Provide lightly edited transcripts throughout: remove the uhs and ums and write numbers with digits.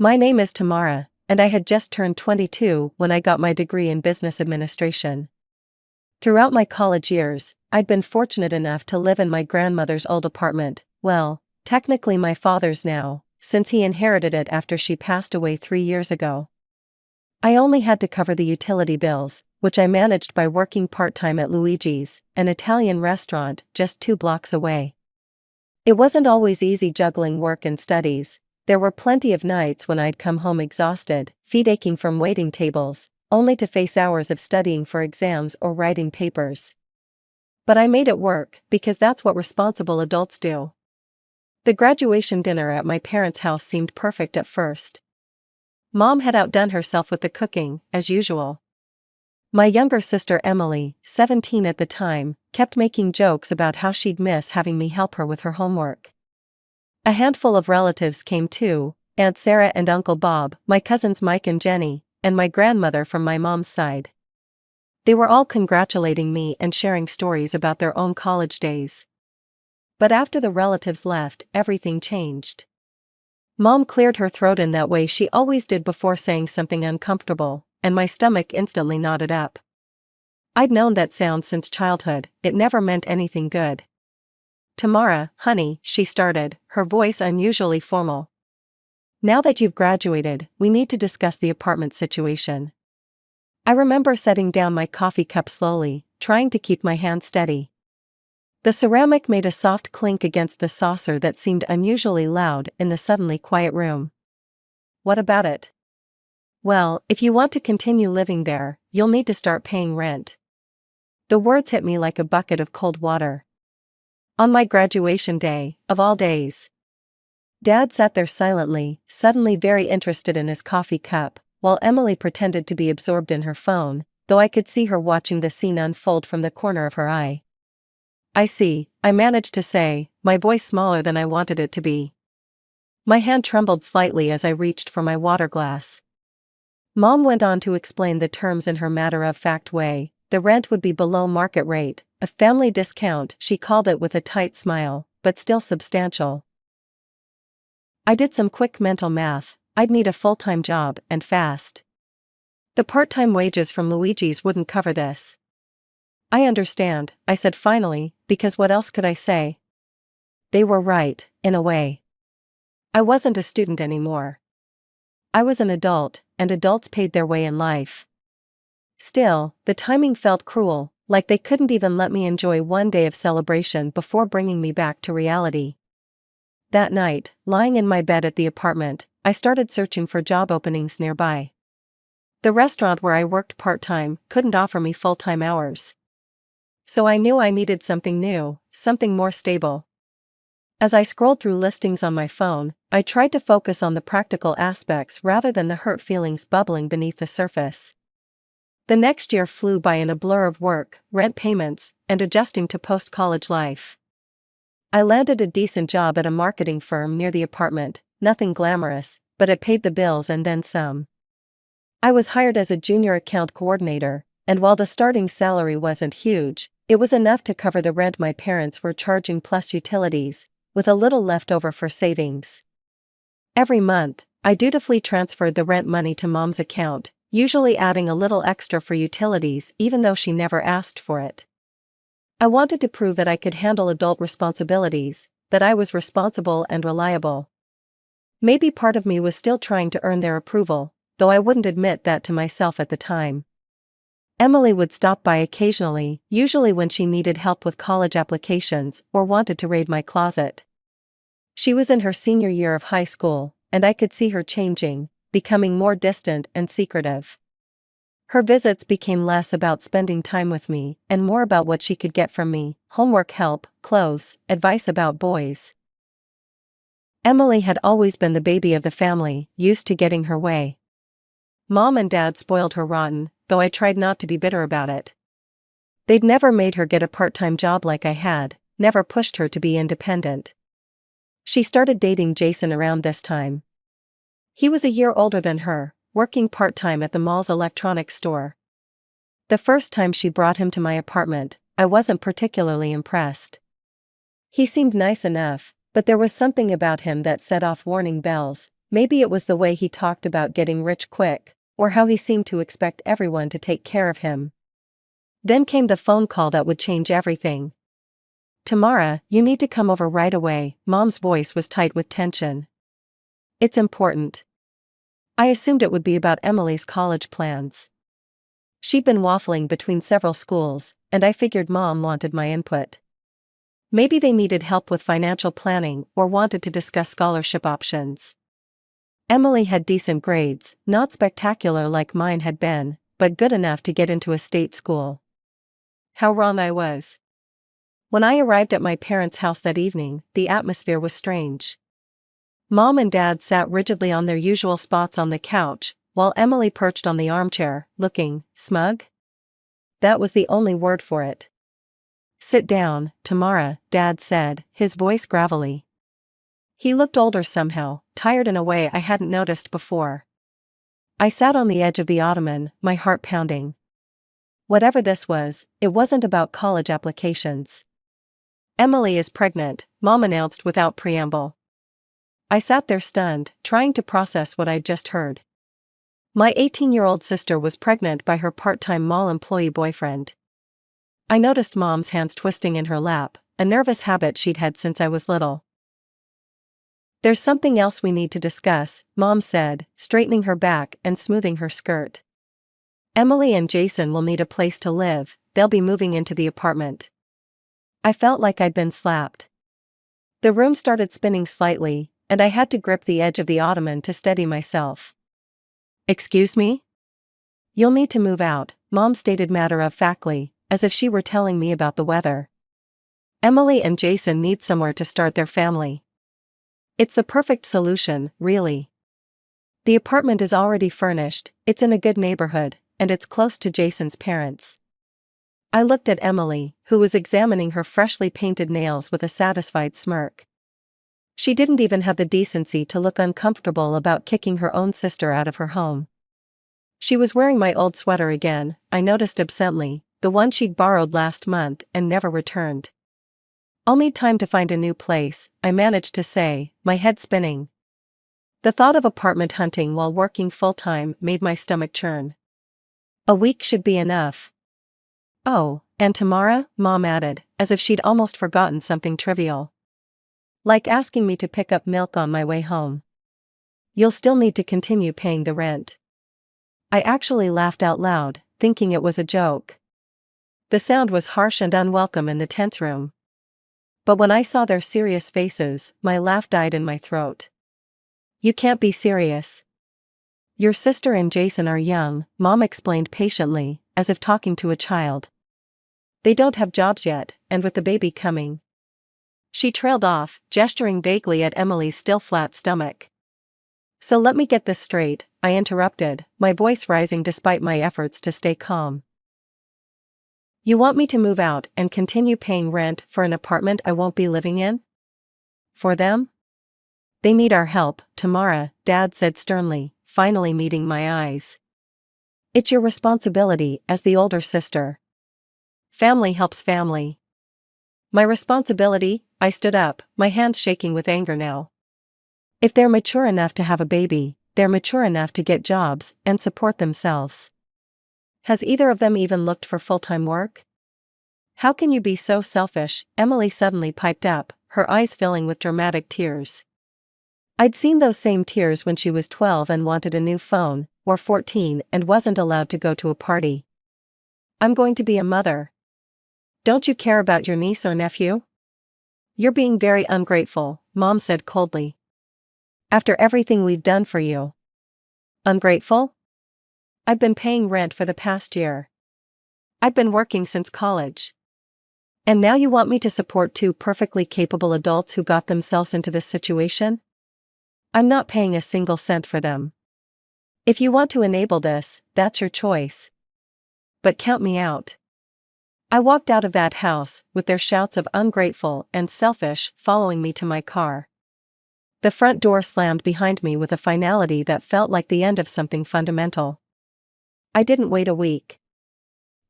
My name is Tamara, and I had just turned 22 when I got my degree in business administration. Throughout my college years, I'd been fortunate enough to live in my grandmother's old apartment, well, technically my father's now, since he inherited it after she passed away 3 years ago. I only had to cover the utility bills, which I managed by working part-time at Luigi's, an Italian restaurant just 2 blocks away. It wasn't always easy juggling work and studies. There were plenty of nights when I'd come home exhausted, feet aching from waiting tables, only to face hours of studying for exams or writing papers. But I made it work, because that's what responsible adults do. The graduation dinner at my parents' house seemed perfect at first. Mom had outdone herself with the cooking, as usual. My younger sister Emily, 17 at the time, kept making jokes about how she'd miss having me help her with her homework. A handful of relatives came too, Aunt Sarah and Uncle Bob, my cousins Mike and Jenny, and my grandmother from my mom's side. They were all congratulating me and sharing stories about their own college days. But after the relatives left, everything changed. Mom cleared her throat in that way she always did before saying something uncomfortable, and my stomach instantly knotted up. I'd known that sound since childhood, it never meant anything good. "Tamara, honey," she started, her voice unusually formal. "Now that you've graduated, we need to discuss the apartment situation." I remember setting down my coffee cup slowly, trying to keep my hand steady. The ceramic made a soft clink against the saucer that seemed unusually loud in the suddenly quiet room. "What about it?" "Well, if you want to continue living there, you'll need to start paying rent." The words hit me like a bucket of cold water. On my graduation day, of all days. Dad sat there silently, suddenly very interested in his coffee cup, while Emily pretended to be absorbed in her phone, though I could see her watching the scene unfold from the corner of her eye. "I see," I managed to say, my voice smaller than I wanted it to be. My hand trembled slightly as I reached for my water glass. Mom went on to explain the terms in her matter-of-fact way. The rent would be below market rate, a family discount, she called it with a tight smile, but still substantial. I did some quick mental math. I'd need a full-time job, and fast. The part-time wages from Luigi's wouldn't cover this. "I understand," I said finally, because what else could I say? They were right, in a way. I wasn't a student anymore. I was an adult, and adults paid their way in life. Still, the timing felt cruel, like they couldn't even let me enjoy one day of celebration before bringing me back to reality. That night, lying in my bed at the apartment, I started searching for job openings nearby. The restaurant where I worked part-time couldn't offer me full-time hours. So I knew I needed something new, something more stable. As I scrolled through listings on my phone, I tried to focus on the practical aspects rather than the hurt feelings bubbling beneath the surface. The next year flew by in a blur of work, rent payments, and adjusting to post-college life. I landed a decent job at a marketing firm near the apartment, nothing glamorous, but it paid the bills and then some. I was hired as a junior account coordinator, and while the starting salary wasn't huge, it was enough to cover the rent my parents were charging plus utilities, with a little left over for savings. Every month, I dutifully transferred the rent money to Mom's account, usually adding a little extra for utilities even though she never asked for it. I wanted to prove that I could handle adult responsibilities, that I was responsible and reliable. Maybe part of me was still trying to earn their approval, though I wouldn't admit that to myself at the time. Emily would stop by occasionally, usually when she needed help with college applications or wanted to raid my closet. She was in her senior year of high school, and I could see her changing, becoming more distant and secretive. Her visits became less about spending time with me and more about what she could get from me: homework help, clothes, advice about boys. Emily had always been the baby of the family, used to getting her way. Mom and Dad spoiled her rotten, though I tried not to be bitter about it. They'd never made her get a part-time job like I had, never pushed her to be independent. She started dating Jason around this time. He was a year older than her, working part-time at the mall's electronics store. The first time she brought him to my apartment, I wasn't particularly impressed. He seemed nice enough, but there was something about him that set off warning bells, Maybe it was the way he talked about getting rich quick, or how he seemed to expect everyone to take care of him. Then came the phone call that would change everything. "Tamara, you need to come over right away." Mom's voice was tight with tension. "It's important." I assumed it would be about Emily's college plans. She'd been waffling between several schools, and I figured Mom wanted my input. Maybe they needed help with financial planning or wanted to discuss scholarship options. Emily had decent grades, not spectacular like mine had been, but good enough to get into a state school. How wrong I was. When I arrived at my parents' house that evening, the atmosphere was strange. Mom and Dad sat rigidly on their usual spots on the couch, while Emily perched on the armchair, looking smug? That was the only word for it. "Sit down, Tamara," Dad said, his voice gravelly. He looked older somehow, tired in a way I hadn't noticed before. I sat on the edge of the ottoman, my heart pounding. Whatever this was, it wasn't about college applications. "Emily is pregnant," Mom announced without preamble. I sat there stunned, trying to process what I'd just heard. My 18-year-old sister was pregnant by her part-time mall employee boyfriend. I noticed Mom's hands twisting in her lap, a nervous habit she'd had since I was little. "There's something else we need to discuss," Mom said, straightening her back and smoothing her skirt. "Emily and Jason will need a place to live, they'll be moving into the apartment." I felt like I'd been slapped. The room started spinning slightly, and I had to grip the edge of the ottoman to steady myself. "Excuse me? You'll need to move out," Mom stated matter-of-factly, as if she were telling me about the weather. "Emily and Jason need somewhere to start their family. It's the perfect solution, really. The apartment is already furnished, it's in a good neighborhood, and it's close to Jason's parents." I looked at Emily, who was examining her freshly painted nails with a satisfied smirk. She didn't even have the decency to look uncomfortable about kicking her own sister out of her home. She was wearing my old sweater again, I noticed absently, the one she'd borrowed last month and never returned. "I'll need time to find a new place," I managed to say, my head spinning. The thought of apartment hunting while working full-time made my stomach churn. "A week should be enough." "Oh, and Tamara," Mom added, as if she'd almost forgotten something trivial. "Like asking me to pick up milk on my way home. You'll still need to continue paying the rent." I actually laughed out loud, thinking it was a joke. The sound was harsh and unwelcome in the tense room. But when I saw their serious faces, my laugh died in my throat. "You can't be serious. Your sister and Jason are young," Mom explained patiently, as if talking to a child. "They don't have jobs yet, and with the baby coming." She trailed off, gesturing vaguely at Emily's still flat stomach. "So let me get this straight," I interrupted, my voice rising despite my efforts to stay calm. "You want me to move out and continue paying rent for an apartment I won't be living in? For them? They need our help, Tamara," Dad said sternly, finally meeting my eyes. "It's your responsibility as the older sister. Family helps family." "My responsibility?" I stood up, my hands shaking with anger now. "If they're mature enough to have a baby, they're mature enough to get jobs and support themselves. Has either of them even looked for full-time work?" "How can you be so selfish?" Emily suddenly piped up, her eyes filling with dramatic tears. I'd seen those same tears when she was 12 and wanted a new phone, or 14 and wasn't allowed to go to a party. "I'm going to be a mother. Don't you care about your niece or nephew?" "You're being very ungrateful," Mom said coldly. "After everything we've done for you." "Ungrateful? I've been paying rent for the past year. I've been working since college. And now you want me to support two perfectly capable adults who got themselves into this situation? I'm not paying a single cent for them. If you want to enable this, that's your choice. But count me out." I walked out of that house, with their shouts of ungrateful and selfish following me to my car. The front door slammed behind me with a finality that felt like the end of something fundamental. I didn't wait a week.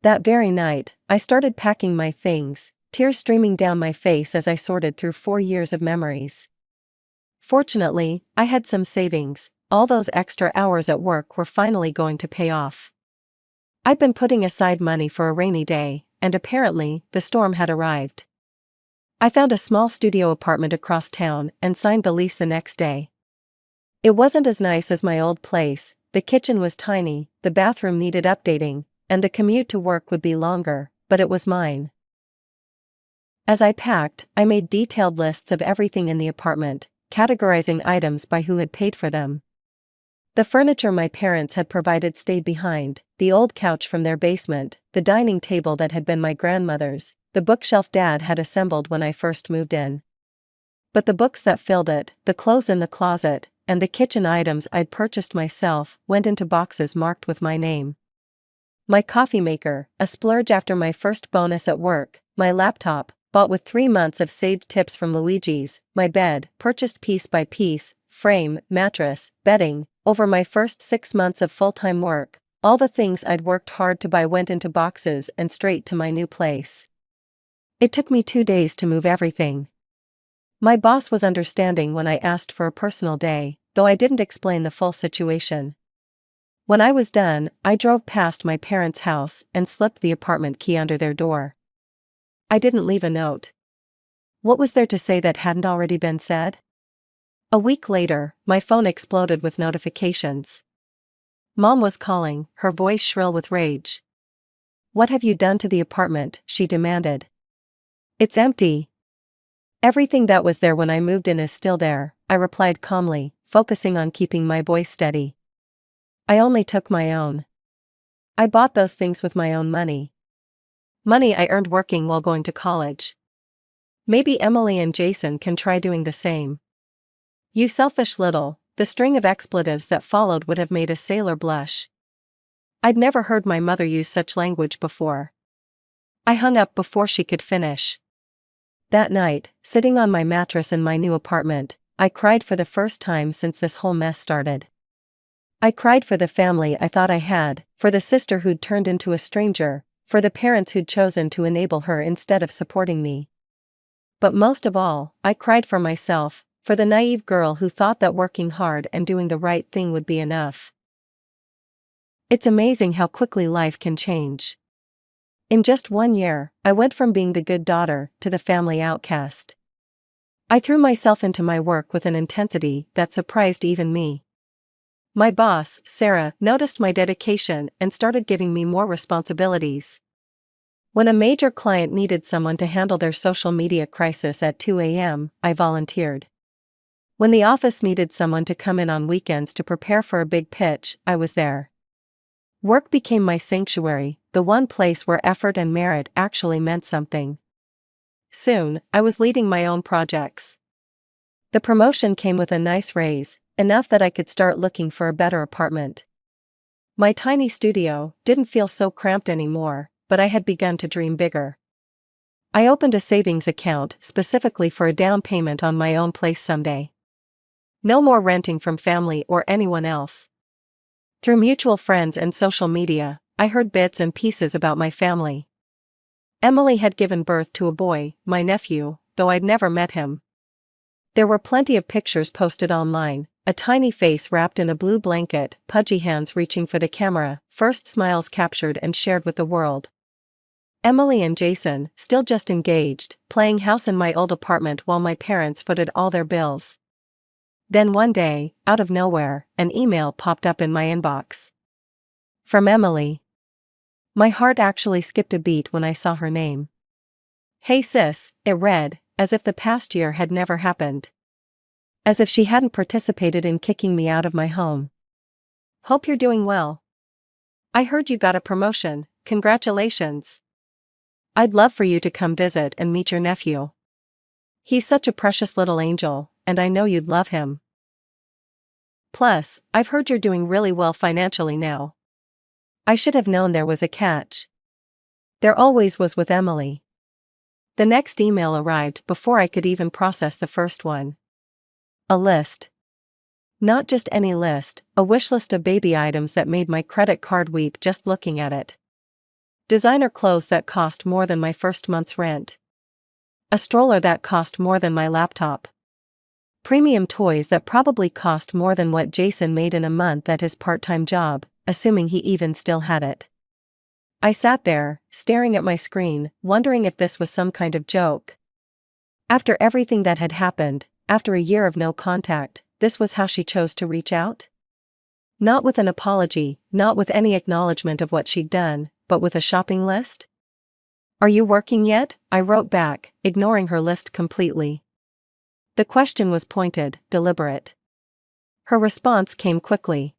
That very night, I started packing my things, tears streaming down my face as I sorted through 4 years of memories. Fortunately, I had some savings. All those extra hours at work were finally going to pay off. I'd been putting aside money for a rainy day, and apparently, the storm had arrived. I found a small studio apartment across town and signed the lease the next day. It wasn't as nice as my old place, the kitchen was tiny, the bathroom needed updating, and the commute to work would be longer, but it was mine. As I packed, I made detailed lists of everything in the apartment, categorizing items by who had paid for them. The furniture my parents had provided stayed behind, the old couch from their basement, the dining table that had been my grandmother's, the bookshelf Dad had assembled when I first moved in. But the books that filled it, the clothes in the closet, and the kitchen items I'd purchased myself went into boxes marked with my name. My coffee maker, a splurge after my first bonus at work, my laptop, bought with 3 months of saved tips from Luigi's, my bed, purchased piece by piece, frame, mattress, bedding, over my first 6 months of full-time work, all the things I'd worked hard to buy went into boxes and straight to my new place. It took me 2 days to move everything. My boss was understanding when I asked for a personal day, though I didn't explain the full situation. When I was done, I drove past my parents' house and slipped the apartment key under their door. I didn't leave a note. What was there to say that hadn't already been said? A week later, my phone exploded with notifications. Mom was calling, her voice shrill with rage. "What have you done to the apartment?" she demanded. "It's empty." "Everything that was there when I moved in is still there," I replied calmly, focusing on keeping my voice steady. "I only took my own. I bought those things with my own money. Money I earned working while going to college. Maybe Emily and Jason can try doing the same." "You selfish little," the string of expletives that followed would have made a sailor blush. I'd never heard my mother use such language before. I hung up before she could finish. That night, sitting on my mattress in my new apartment, I cried for the first time since this whole mess started. I cried for the family I thought I had, for the sister who'd turned into a stranger, for the parents who'd chosen to enable her instead of supporting me. But most of all, I cried for myself, for the naive girl who thought that working hard and doing the right thing would be enough. It's amazing how quickly life can change. In just 1 year, I went from being the good daughter to the family outcast. I threw myself into my work with an intensity that surprised even me. My boss, Sarah, noticed my dedication and started giving me more responsibilities. When a major client needed someone to handle their social media crisis at 2 a.m., I volunteered. When the office needed someone to come in on weekends to prepare for a big pitch, I was there. Work became my sanctuary, the one place where effort and merit actually meant something. Soon, I was leading my own projects. The promotion came with a nice raise, enough that I could start looking for a better apartment. My tiny studio didn't feel so cramped anymore, but I had begun to dream bigger. I opened a savings account specifically for a down payment on my own place someday. No more renting from family or anyone else. Through mutual friends and social media, I heard bits and pieces about my family. Emily had given birth to a boy, my nephew, though I'd never met him. There were plenty of pictures posted online, a tiny face wrapped in a blue blanket, pudgy hands reaching for the camera, first smiles captured and shared with the world. Emily and Jason, still just engaged, playing house in my old apartment while my parents footed all their bills. Then one day, out of nowhere, an email popped up in my inbox. From Emily. My heart actually skipped a beat when I saw her name. "Hey sis," it read, as if the past year had never happened. As if she hadn't participated in kicking me out of my home. "Hope you're doing well. I heard you got a promotion, congratulations. I'd love for you to come visit and meet your nephew. He's such a precious little angel, and I know you'd love him. Plus, I've heard you're doing really well financially now." I should have known there was a catch. There always was with Emily. The next email arrived before I could even process the first one. A list. Not just any list, a wish list of baby items that made my credit card weep just looking at it. Designer clothes that cost more than my first month's rent. A stroller that cost more than my laptop. Premium toys that probably cost more than what Jason made in a month at his part-time job, assuming he even still had it. I sat there, staring at my screen, wondering if this was some kind of joke. After everything that had happened, after a year of no contact, this was how she chose to reach out? Not with an apology, not with any acknowledgement of what she'd done, but with a shopping list? "Are you working yet?" I wrote back, ignoring her list completely. The question was pointed, deliberate. Her response came quickly.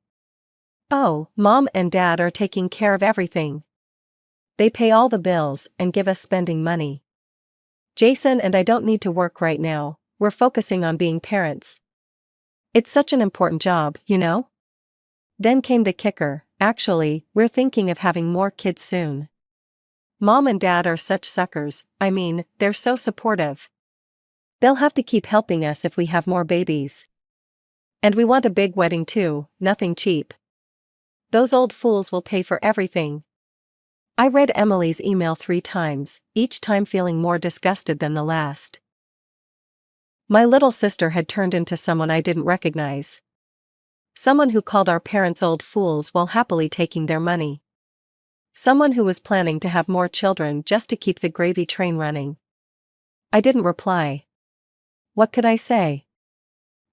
"Oh, Mom and Dad are taking care of everything. They pay all the bills and give us spending money. Jason and I don't need to work right now, we're focusing on being parents. It's such an important job, you know?" Then came the kicker: "Actually, we're thinking of having more kids soon. Mom and Dad are such suckers, I mean, they're so supportive. They'll have to keep helping us if we have more babies. And we want a big wedding too, nothing cheap. Those old fools will pay for everything." I read Emily's email 3 times, each time feeling more disgusted than the last. My little sister had turned into someone I didn't recognize. Someone who called our parents old fools while happily taking their money. Someone who was planning to have more children just to keep the gravy train running. I didn't reply. What could I say?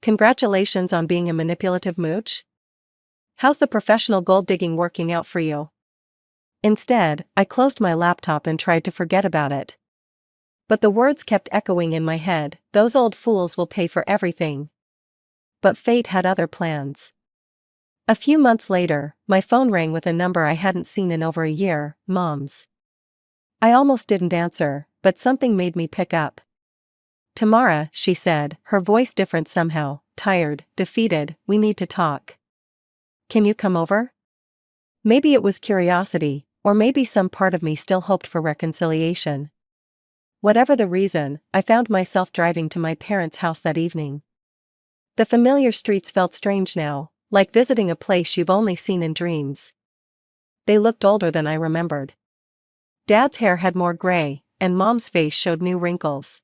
"Congratulations on being a manipulative mooch? How's the professional gold digging working out for you?" Instead, I closed my laptop and tried to forget about it. But the words kept echoing in my head: "Those old fools will pay for everything." But fate had other plans. A few months later, my phone rang with a number I hadn't seen in over a year: Mom's. I almost didn't answer, but something made me pick up. "Tamara," she said, her voice different somehow, tired, defeated, "we need to talk. Can you come over?" Maybe it was curiosity, or maybe some part of me still hoped for reconciliation. Whatever the reason, I found myself driving to my parents' house that evening. The familiar streets felt strange now, like visiting a place you've only seen in dreams. They looked older than I remembered. Dad's hair had more gray, and Mom's face showed new wrinkles.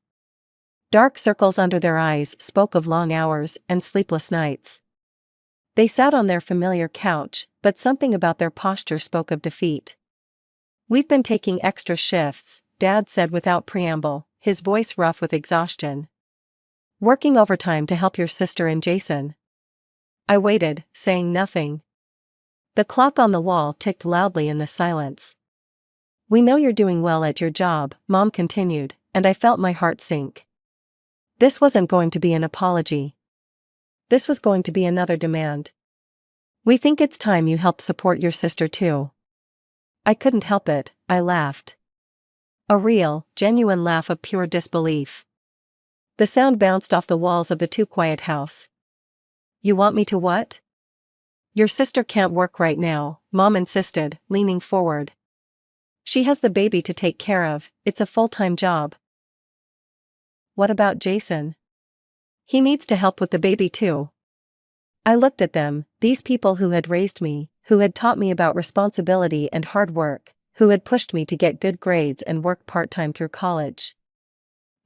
Dark circles under their eyes spoke of long hours and sleepless nights. They sat on their familiar couch, but something about their posture spoke of defeat. "We've been taking extra shifts," Dad said without preamble, his voice rough with exhaustion. "Working overtime to help your sister and Jason." I waited, saying nothing. The clock on the wall ticked loudly in the silence. "We know you're doing well at your job," Mom continued, and I felt my heart sink. This wasn't going to be an apology. This was going to be another demand. "We think it's time you help support your sister too." I couldn't help it, I laughed. A real, genuine laugh of pure disbelief. The sound bounced off the walls of the too-quiet house. "You want me to what?" "Your sister can't work right now," Mom insisted, leaning forward. "She has the baby to take care of, it's a full-time job." "What about Jason? He needs to help with the baby too." I looked at them, these people who had raised me, who had taught me about responsibility and hard work, who had pushed me to get good grades and work part-time through college.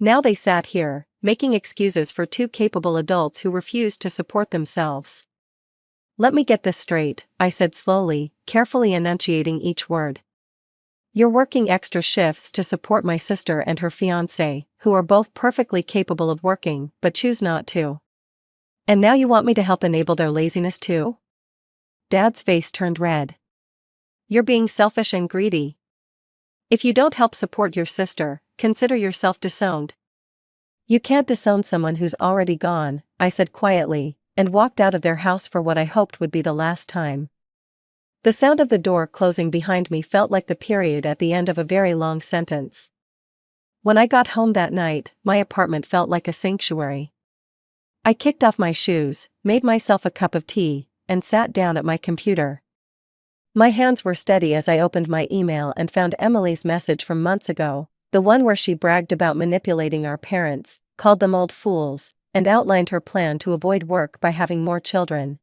Now they sat here, making excuses for 2 capable adults who refused to support themselves. "Let me get this straight," I said slowly, carefully enunciating each word. "You're working extra shifts to support my sister and her fiance, who are both perfectly capable of working, but choose not to. And now you want me to help enable their laziness too?" Dad's face turned red. "You're being selfish and greedy. If you don't help support your sister, consider yourself disowned." "You can't disown someone who's already gone," I said quietly, and walked out of their house for what I hoped would be the last time. The sound of the door closing behind me felt like the period at the end of a very long sentence. When I got home that night, my apartment felt like a sanctuary. I kicked off my shoes, made myself a cup of tea, and sat down at my computer. My hands were steady as I opened my email and found Emily's message from months ago, the one where she bragged about manipulating our parents, called them old fools, and outlined her plan to avoid work by having more children.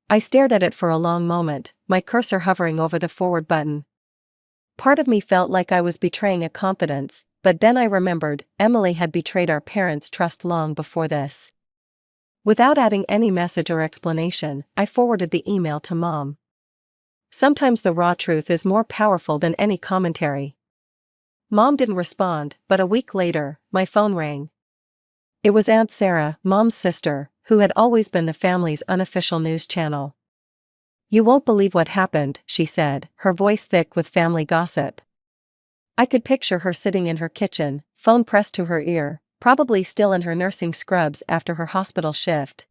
I stared at it for a long moment, my cursor hovering over the forward button. Part of me felt like I was betraying a confidence, but then I remembered Emily had betrayed our parents' trust long before this. Without adding any message or explanation, I forwarded the email to Mom. Sometimes the raw truth is more powerful than any commentary. Mom didn't respond, but a week later, my phone rang. It was Aunt Sarah, Mom's sister, who had always been the family's unofficial news channel. "You won't believe what happened," she said, her voice thick with family gossip. I could picture her sitting in her kitchen, phone pressed to her ear, probably still in her nursing scrubs after her hospital shift.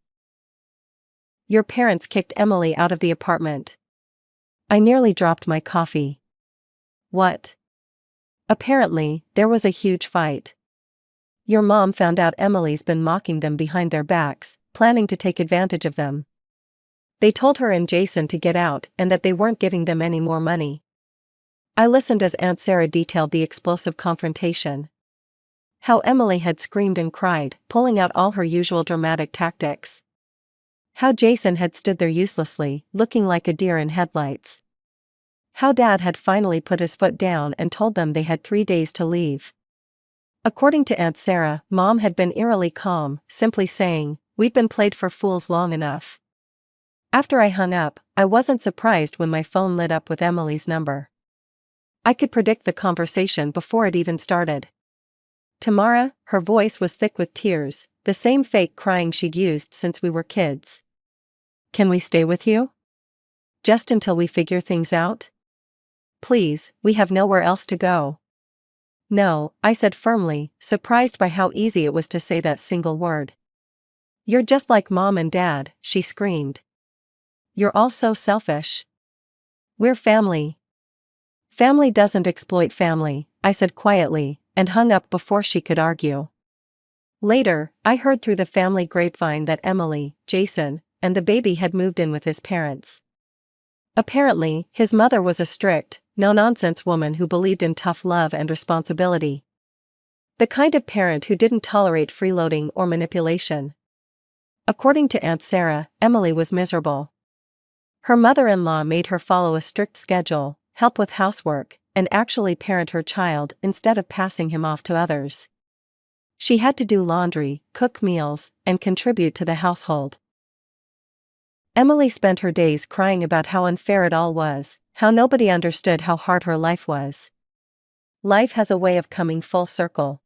"Your parents kicked Emily out of the apartment." I nearly dropped my coffee. "What?" "Apparently, there was a huge fight. Your mom found out Emily's been mocking them behind their backs, planning to take advantage of them. They told her and Jason to get out and that they weren't giving them any more money." I listened as Aunt Sarah detailed the explosive confrontation. How Emily had screamed and cried, pulling out all her usual dramatic tactics. How Jason had stood there uselessly, looking like a deer in headlights. How Dad had finally put his foot down and told them they had 3 days to leave. According to Aunt Sarah, Mom had been eerily calm, simply saying, "We'd been played for fools long enough." After I hung up, I wasn't surprised when my phone lit up with Emily's number. I could predict the conversation before it even started. Tamara, her voice was thick with tears, the same fake crying she'd used since we were kids. "Can we stay with you? Just until we figure things out? Please, we have nowhere else to go." "No," I said firmly, surprised by how easy it was to say that single word. "You're just like Mom and Dad," she screamed. "You're all so selfish. We're family." "Family doesn't exploit family," I said quietly, and hung up before she could argue. Later, I heard through the family grapevine that Emily, Jason, and the baby had moved in with his parents. Apparently, his mother was a strict, no-nonsense woman who believed in tough love and responsibility. The kind of parent who didn't tolerate freeloading or manipulation. According to Aunt Sarah, Emily was miserable. Her mother-in-law made her follow a strict schedule, help with housework, and actually parent her child instead of passing him off to others. She had to do laundry, cook meals, and contribute to the household. Emily spent her days crying about how unfair it all was, how nobody understood how hard her life was. Life has a way of coming full circle.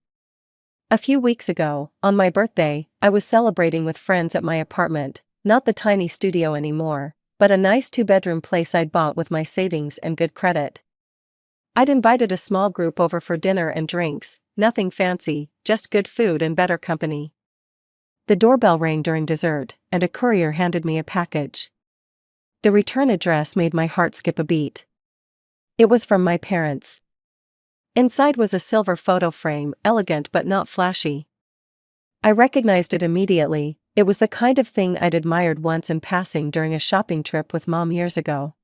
A few weeks ago, on my birthday, I was celebrating with friends at my apartment, not the tiny studio anymore, but a nice 2-bedroom place I'd bought with my savings and good credit. I'd invited a small group over for dinner and drinks, nothing fancy, just good food and better company. The doorbell rang during dessert, and a courier handed me a package. The return address made my heart skip a beat. It was from my parents. Inside was a silver photo frame, elegant but not flashy. I recognized it immediately. It was the kind of thing I'd admired once in passing during a shopping trip with Mom years ago.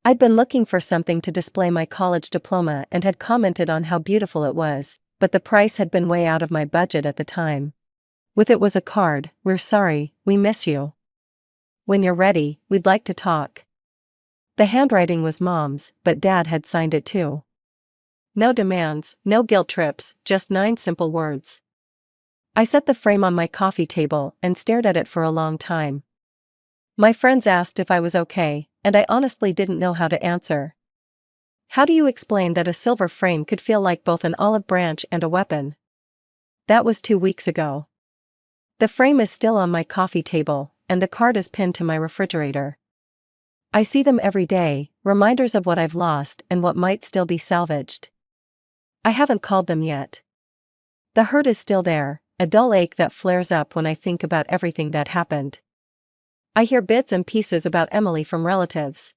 I'd been looking for something to display my college diploma and had commented on how beautiful it was, but the price had been way out of my budget at the time. With it was a card: "We're sorry, we miss you. When you're ready, we'd like to talk." The handwriting was Mom's, but Dad had signed it too. No demands, no guilt trips, just 9 simple words. I set the frame on my coffee table and stared at it for a long time. My friends asked if I was okay, and I honestly didn't know how to answer. How do you explain that a silver frame could feel like both an olive branch and a weapon? That was 2 weeks ago. The frame is still on my coffee table, and the card is pinned to my refrigerator. I see them every day, reminders of what I've lost and what might still be salvaged. I haven't called them yet. The hurt is still there, a dull ache that flares up when I think about everything that happened. I hear bits and pieces about Emily from relatives.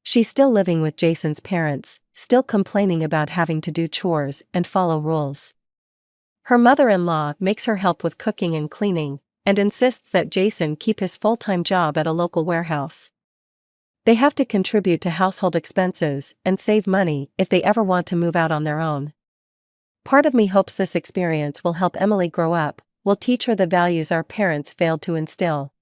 She's still living with Jason's parents, still complaining about having to do chores and follow rules. Her mother-in-law makes her help with cooking and cleaning, and insists that Jason keep his full-time job at a local warehouse. They have to contribute to household expenses and save money if they ever want to move out on their own. Part of me hopes this experience will help Emily grow up, will teach her the values our parents failed to instill.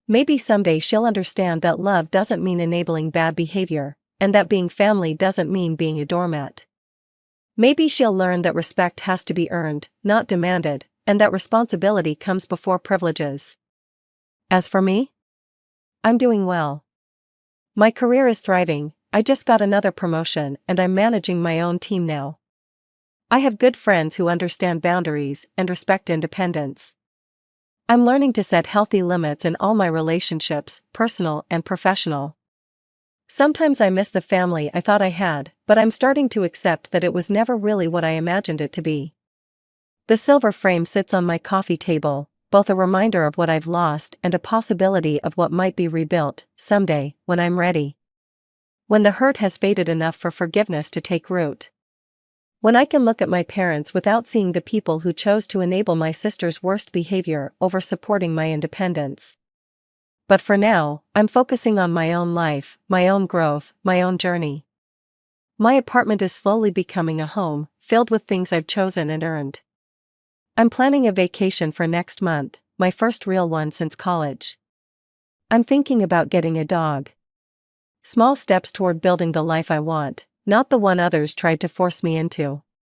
Maybe someday she'll understand that love doesn't mean enabling bad behavior, and that being family doesn't mean being a doormat. Maybe she'll learn that respect has to be earned, not demanded, and that responsibility comes before privileges. As for me, I'm doing well. My career is thriving, I just got another promotion and I'm managing my own team now. I have good friends who understand boundaries and respect independence. I'm learning to set healthy limits in all my relationships, personal and professional. Sometimes I miss the family I thought I had, but I'm starting to accept that it was never really what I imagined it to be. The silver frame sits on my coffee table, both a reminder of what I've lost and a possibility of what might be rebuilt, someday, when I'm ready. When the hurt has faded enough for forgiveness to take root. When I can look at my parents without seeing the people who chose to enable my sister's worst behavior over supporting my independence. But for now, I'm focusing on my own life, my own growth, my own journey. My apartment is slowly becoming a home, filled with things I've chosen and earned. I'm planning a vacation for next month, my first real one since college. I'm thinking about getting a dog. Small steps toward building the life I want, not the one others tried to force me into.